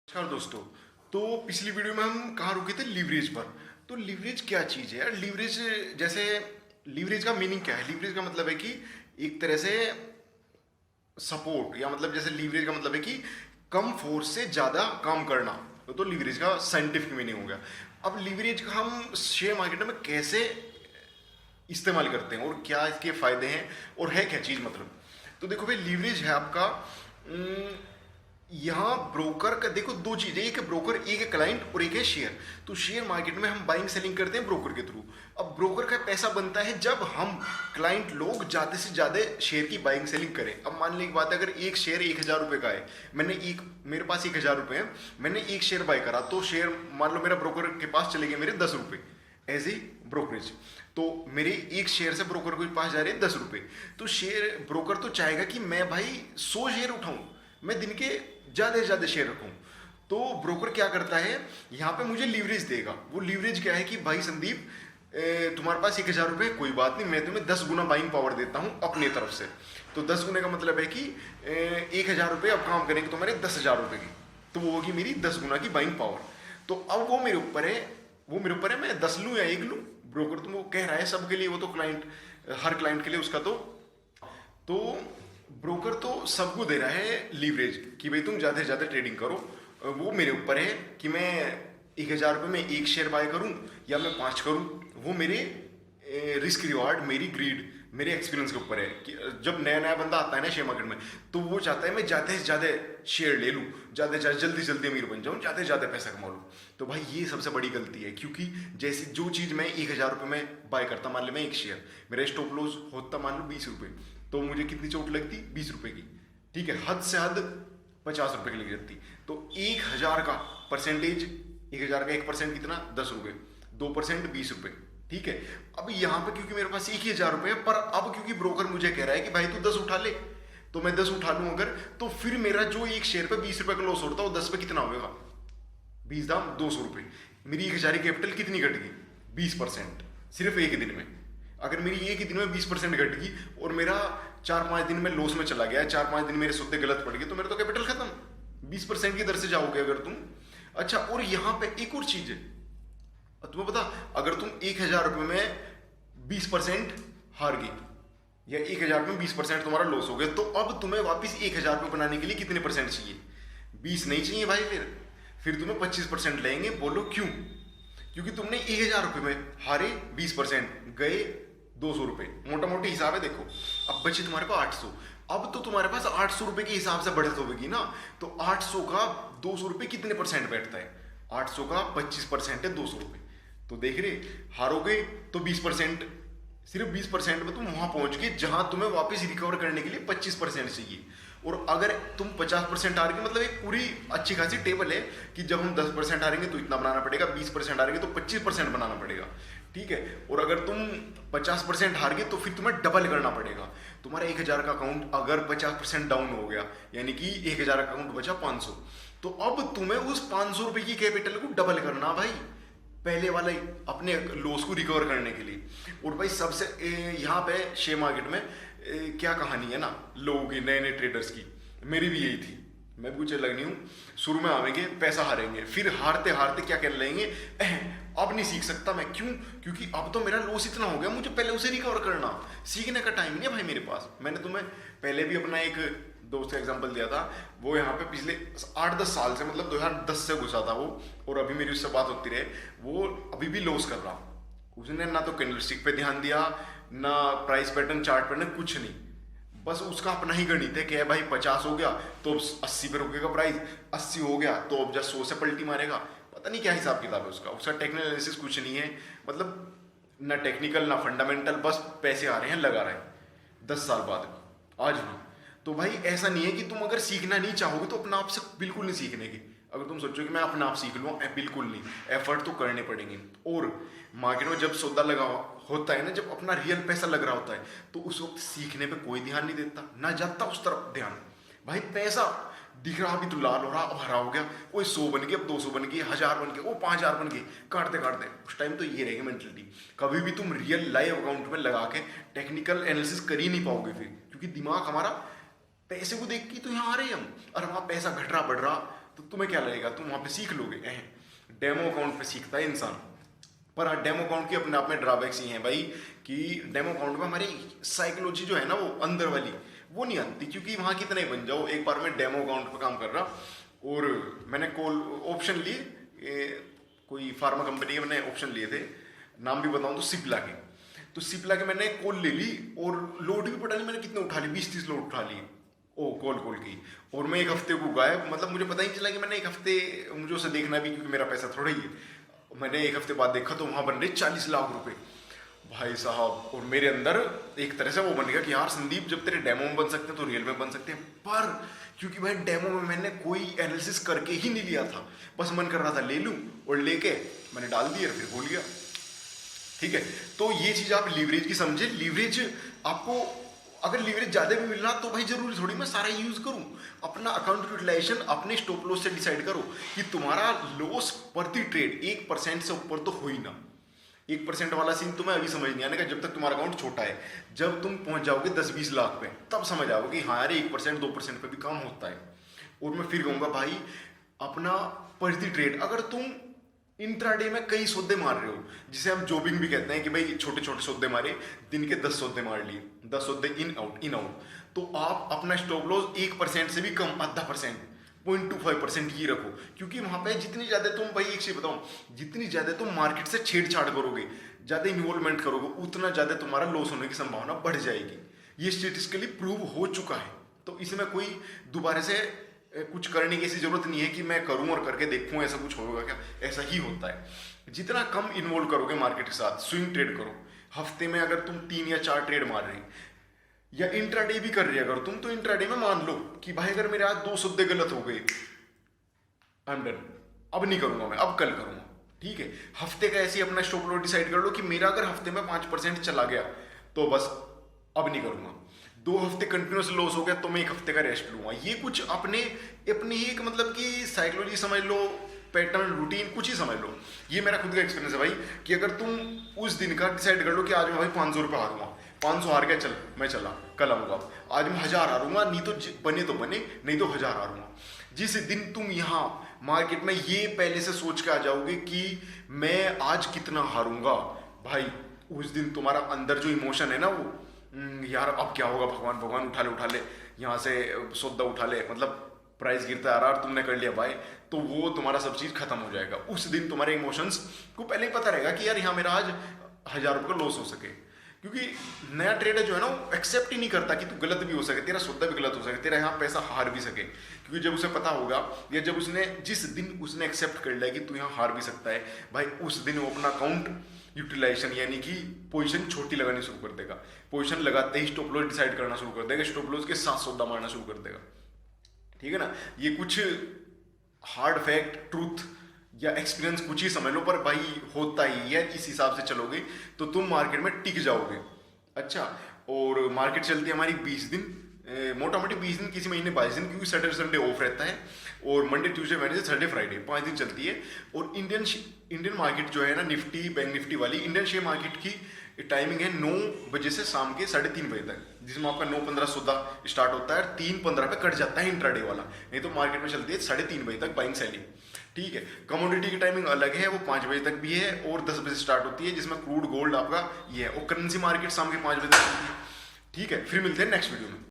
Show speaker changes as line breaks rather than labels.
नमस्कार दोस्तों। तो पिछली वीडियो में हम कहाँ रुके थे? लीवरेज पर। तो लीवरेज क्या चीज़ है यार? लीवरेज जैसे लीवरेज का मीनिंग क्या है? लीवरेज का मतलब है कि एक तरह से सपोर्ट, या मतलब जैसे लीवरेज का मतलब है कि कम फोर्स से ज़्यादा काम करना। तो लीवरेज का साइंटिफिक मीनिंग हो गया। अब लीवरेज का हम शेयर मार्केट में कैसे इस्तेमाल करते हैं और क्या इसके फायदे हैं और है क्या चीज़ मतलब। तो देखो भाई, लीवरेज है आपका यहाँ ब्रोकर का। देखो दो चीजें, एक है ब्रोकर, एक है क्लाइंट और एक है शेयर। तो शेयर मार्केट में हम बाइंग सेलिंग करते हैं ब्रोकर के थ्रू। अब ब्रोकर का पैसा बनता है जब हम क्लाइंट लोग ज्यादा से ज्यादा शेयर की बाइंग सेलिंग करें। अब मान ली एक बात है, अगर एक शेयर 1,000 रुपए का है, मेरे पास 1,000 रुपए है, मैंने एक शेयर बाय करा, तो शेयर मान लो मेरा ब्रोकर के पास चले गए मेरे 10 रुपए एज ए ब्रोकरेज। तो मेरे एक शेयर से ब्रोकर के पास जा रहे हैं 10 रुपए। तो शेयर ब्रोकर तो चाहेगा कि मैं भाई 100 शेयर उठाऊं, मैं दिन के ज्यादा से ज्यादा शेयर रखूं। तो ब्रोकर क्या करता है, यहाँ पे मुझे लीवरेज देगा। वो लीवरेज क्या है कि भाई संदीप, तुम्हारे पास 1,000 रुपए, कोई बात नहीं, मैं तुम्हें 10 गुना बाइंग पावर देता हूँ अपनी तरफ से। तो 10 गुने का मतलब है कि 1,000 रुपए अब काम करेंगे तुम्हारे 10,000 रुपए की, तो वो होगी मेरी 10 गुना की बाइंग पावर। तो अब वो मेरे ऊपर है, मैं 10 लूँ या 1 लूँ। ब्रोकर तो वो कह रहा है सबके लिए, वो तो क्लाइंट, हर क्लाइंट के लिए उसका तो ब्रोकर तो सबको दे रहा है लीवरेज कि भाई तुम ज़्यादा से ज़्यादा ट्रेडिंग करो। वो मेरे ऊपर है कि मैं 1,000 रुपये में एक शेयर बाय करूं या मैं 5 करूं। वो मेरे रिस्क रिवार्ड, मेरी ग्रीड, मेरे एक्सपीरियंस के ऊपर है कि जब नया नया बंदा आता है ना शेयर मार्केट में, तो वो चाहता है मैं ज़्यादा से ज़्यादा शेयर ले लूँ, ज़्यादा से ज़्यादा जल्दी जल्दी अमीर बन जाऊँ, ज़्यादा से ज़्यादा पैसा कमा लूँ। तो भाई ये सबसे बड़ी गलती है, क्योंकि जैसे जो चीज़ मैं 1,000 रुपये में बाय करता, मान लो मैं एक शेयर, मेरा स्टॉप लॉस होता मान लो 20 रुपये, तो मुझे कितनी चोट लगती? 20 रुपये की। ठीक है, हद से हद 50 रुपये की लग जाती। तो 1,000 का परसेंटेज, 1,000 का 1% कितना? 10 रुपये। 2% 20 रुपये। ठीक है। अब यहाँ पे क्योंकि मेरे पास 1,000 रुपये है, पर अब क्योंकि ब्रोकर मुझे कह रहा है कि भाई तू 10 उठा ले, तो मैं 10 उठा लूँ अगर, तो फिर मेरा जो एक शेयर पे 20 रुपये का लॉस होता है, वो 10 पे कितना होगा? 20 दाम 200 रुपये। मेरी 1,000 की कैपिटल कितनी घट गई? 20%, सिर्फ एक दिन में। अगर मेरी एक ही दिन में 20% घट गई और मेरा 4-5 दिन में लॉस में चला गया, 4-5 दिन मेरे सौदे गलत पड़ गए, तो मेरा तो कैपिटल खत्म। 20% की दर से जाओगे अगर तुम। अच्छा, और यहाँ पे एक और चीज है, तुम्हें पता, अगर तुम 1,000 रुपये में 20% हार गई, या 1,000 में 20% तुम्हारा लॉस हो गया, तो अब तुम्हें वापस 1,000 रुपये बनाने के लिए कितने परसेंट चाहिए? 20 नहीं चाहिए भाई। फिर तुम्हें 25% लेंगे। बोलो क्यों? क्योंकि तुमने 1,000 रुपये में हारे 20%, गए 200 रुपये, मोटा मोटी हिसाब है। देखो अब बचे तुम्हारे पास 800। अब तो तुम्हारे पास 800 रुपये के हिसाब से बढ़त होगी ना। तो 800 का 200 रुपये कितने परसेंट बैठता है? 800 का 25% है 200 रुपये। तो देख रहे, हारोगे तो 20%, सिर्फ 20% में तुम वहां पहुंच गए जहां तुम्हें वापस रिकवर करने के लिए 25% चाहिए। और अगर तुम 50% हारेंगे, मतलब एक पूरी अच्छी खासी टेबल है कि जब हम 10% हारेंगे तो इतना बनाना पड़ेगा, 20% हारेंगे तो 25% बनाना पड़ेगा। ठीक है। और अगर तुम 50% हार गए तो फिर तुम्हें डबल करना पड़ेगा। तुम्हारा 1,000 का अकाउंट अगर 50% डाउन हो गया, यानी कि 1,000 का अकाउंट बचा 500, तो अब तुम्हें उस 500 रुपये की कैपिटल को डबल करना भाई, पहले वाला अपने लॉस को रिकवर करने के लिए। और भाई सबसे यहाँ पे शेयर मार्केट में क्या कहानी है ना लोगों की, नए नए ट्रेडर्स की, मेरी भी यही थी। मैं भी कुछ अलग नहीं हूँ। शुरू में आवेंगे, पैसा हारेंगे, फिर हारते हारते क्या कर लेंगे, अब नहीं सीख सकता मैं। क्यों? क्योंकि अब तो मेरा लॉस इतना हो गया, मुझे पहले उसे रिकवर करना। सीखने का टाइम नहीं है भाई मेरे पास। मैंने तुम्हें पहले भी अपना एक दोस्त का एग्जांपल दिया था। वो यहाँ पे पिछले 8-10 साल से, मतलब 2010 से घुसा था वो, और अभी मेरी उससे बात होती रहे, वो अभी भी लॉस कर रहा। उसने ना तो कैंडलस्टिक पे ध्यान दिया, ना प्राइस पैटर्न चार्ट पे, ना कुछ नहीं। बस उसका अपना ही गणित है कि भाई 50 हो गया तो 80 पे रुकेगा प्राइस, 80 हो गया तो अब जस्ट 100 से पलटी मारेगा। पता नहीं क्या हिसाब किताब है उसका टेक्निकल एनालिसिस कुछ नहीं है, मतलब ना टेक्निकल ना फंडामेंटल, बस पैसे आ रहे हैं, लगा रहे हैं 10 साल बाद आज भी। तो भाई ऐसा नहीं है कि तुम अगर सीखना नहीं चाहोगे तो अपना आप से बिल्कुल नहीं सीखने की। अगर तुम सोचो कि मैं अपना आप सीख लूँ, बिल्कुल नहीं, एफर्ट तो करने पड़ेंगे। और मार्केट में जब सौदा लगा होता है ना, जब अपना रियल पैसा लग रहा होता है, तो उस वक्त सीखने पे कोई ध्यान नहीं देता, ना जाता उस तरफ ध्यान। भाई पैसा दिख रहा, अभी तो लाल हो रहा, अब हरा हो गया, कोई 100 बन गया, अब 200 बन गए, 1,000 बन गए, वो 5,000 बन गए, काटते काटते उस टाइम तो ये रहेगी मेंटलिटी। कभी भी तुम रियल लाइव अकाउंट में लगा के टेक्निकल एनालिसिस कर ही नहीं पाओगे फिर, क्योंकि दिमाग हमारा पैसे को देख के तो यहाँ आ रहे हैं हम, और वहाँ पैसा घट रहा बढ़ रहा, तो तुम्हें क्या लगेगा, तुम वहाँ पे सीख लोगे? डेमो अकाउंट पे सीखता है इंसान। पर हाँ, डेमो अकाउंट की अपने आप में ड्रॉबैक्स ही हैं भाई, कि डेमो अकाउंट में हमारी साइकोलॉजी जो है ना, वो अंदर वाली वो नहीं आती, क्योंकि वहाँ कितना ही बन जाओ। एक बार मैं डेमो अकाउंट पे काम कर रहा, और मैंने कॉल ऑप्शन लिए, कोई फार्मा कंपनी के मैंने ऑप्शन लिए थे, नाम भी बताऊँ तो सिप्ला के। तो सिप्ला के मैंने कॉल ले ली, और लोड भी पता नहीं मैंने कितने उठा ली, 20-30 लोड उठा लिए, ओ कॉल की। और मैं एक हफ्ते को गायब, मतलब मुझे पता ही चला कि मैंने एक हफ्ते, मुझे उसे देखना भी, क्योंकि मेरा पैसा थोड़ा ही है। मैंने एक हफ्ते बाद देखा तो वहाँ बन रहे 40 लाख रुपए भाई साहब। और मेरे अंदर एक तरह से वो बन गया कि यार संदीप, जब तेरे डेमो में बन सकते हैं तो रियल में बन सकते हैं। पर क्योंकि भाई डेमो में मैंने कोई एनालिसिस करके ही नहीं लिया था, बस मन कर रहा था ले लूं, और लेके मैंने डाल दिया, फिर भूल गया। ठीक है, तो ये चीज आप लीवरेज की समझे। लीवरेज आपको, अगर लीवरेज ज्यादा भी मिल रहा तो भाई जरूरी थोड़ी मैं सारा यूज करूं। अपना अकाउंट यूटिलाइजेशन अपने स्टॉप लॉस से डिसाइड करो कि तुम्हारा लॉस प्रति ट्रेड 1% से ऊपर तो हो ही ना। 1% वाला सीन तुम्हें अभी समझ नहीं आने का, जब तक तुम्हारा अकाउंट छोटा है। जब तुम पहुंच जाओगे 10-20 लाख पे, तब समझ आओगे कि हाँ यार 1% 2% पे भी काम होता है। और मैं फिर कहूंगा भाई, अपना प्रति ट्रेड, अगर तुम इंट्राडे में कई सौदे मार रहे हो, जिसे हम जॉबिंग भी कहते हैं कि भाई छोटे छोटे सौदे मारे, दिन के 10 सौदे मार लिए, 10 सौदे इन आउट, तो आप अपना स्टॉप लॉस 1% से भी कम, 0.5%, 0.25% ही रखो। क्योंकि वहां पे जितनी ज्यादा तुम, भाई एक चीज बताऊं, जितनी ज्यादा तुम मार्केट से छेड़छाड़ करोगे, ज्यादा इन्वॉल्वमेंट करोगे, उतना ज्यादा तुम्हारा लॉस होने की संभावना बढ़ जाएगी। ये स्टेटिस्टिकली प्रूव हो चुका है। तो इसमें कोई दोबारा से कुछ करने की ऐसी जरूरत नहीं है कि मैं करूं और करके देखूं ऐसा कुछ होगा क्या, ऐसा ही होता है। जितना कम इन्वॉल्व करोगे मार्केट के साथ, स्विंग ट्रेड करो। हफ्ते में अगर तुम 3 या 4 ट्रेड मार रहे या इंट्राडे भी कर रहे अगर तुम, तो इंट्राडे में मान लो कि भाई अगर मेरे आज 2 सौदे गलत हो गए, आई एम डन, अब नहीं करूंगा मैं, अब कल करूंगा। ठीक है, हफ्ते का ऐसे अपना स्टॉप लॉस डिसाइड कर लो कि मेरा अगर हफ्ते में 5% चला गया तो बस अब नहीं करूंगा। 2 हफ्ते कंटिन्यूस लॉस हो गया तो मैं 1 हफ्ते का रेस्ट लूंगा। ये कुछ अपनी ही एक मतलब कि साइकोलॉजी समझ लो, पैटर्न, रूटीन कुछ ही समझ लो। ये मेरा खुद का एक्सपीरियंस है भाई, कि अगर तुम उस दिन का डिसाइड कर लो कि आज मैं भाई 500 रुपये हारूंगा, 500 हार गया, चल मैं चला, कल आऊंगा, आज मैं 1000 हारूंगा, नहीं तो बने तो बने, नहीं तो 1000 हारूंगा। जिस दिन तुम यहाँ मार्केट में ये पहले से सोच के आ जाओगे कि मैं आज कितना हारूंगा, भाई उस दिन तुम्हारा अंदर जो इमोशन है ना, वो यार अब क्या होगा, भगवान उठा ले यहाँ से सौदा उठा ले, मतलब प्राइस गिरता आ रहा और तुमने कर लिया बाय, तो वो तुम्हारा सब चीज खत्म हो जाएगा। उस दिन तुम्हारे इमोशंस को पहले ही पता रहेगा कि यार यहाँ मेरा आज 1000 रुपये का लॉस हो सके। क्योंकि नया ट्रेडर जो है ना, वो एक्सेप्ट ही नहीं करता कि तू गलत भी हो सके, तेरा सौदा भी गलत हो सके, तेरा यहाँ पैसा हार भी सके। क्योंकि जब उसे पता होगा, या जब उसने जिस दिन उसने एक्सेप्ट कर लिया कि तू यहाँ हार भी सकता है, भाई उस दिन वो अपना अकाउंट यूटिलाइजेशन यानी कि पोजीशन छोटी लगानी शुरू कर देगा। पोजीशन लगाते ही स्टॉप लॉस डिसाइड करना शुरू कर देगा, स्टॉप लॉस के साथ सौदा मारना शुरू कर देगा। ठीक है ना, ये कुछ हार्ड फैक्ट, ट्रूथ या एक्सपीरियंस कुछ ही समझ लो, पर भाई होता ही है। इस हिसाब से चलोगे तो तुम मार्केट में टिक जाओगे। अच्छा, और मार्केट चलती है हमारी 20 दिन, मोटा मोटी 20 दिन, किसी महीने 22 दिन, क्योंकि सैटरडे संडे ऑफ रहता है, और Monday Tuesday Wednesday Thursday Friday 5 दिन चलती है। और इंडियन मार्केट जो है ना, निफ्टी बैंक निफ्टी वाली इंडियन शेयर मार्केट की टाइमिंग है 9 बजे से शाम के 3:30 बजे तक, जिसमें आपका 9:15 सौदा स्टार्ट होता है और 3:15 पे कट जाता है इंट्राडे वाला। नहीं तो मार्केट में चलती है 3:30 बजे तक बाइंग सेलिंग। ठीक है, कमोडिटी की टाइमिंग अलग है, वो 5 बजे तक भी है और 10 बजे स्टार्ट होती है, जिसमें क्रूड गोल्ड आपका ये है। और करेंसी मार्केट शाम के 5 बजे तक। ठीक है, फिर मिलते हैं नेक्स्ट वीडियो में।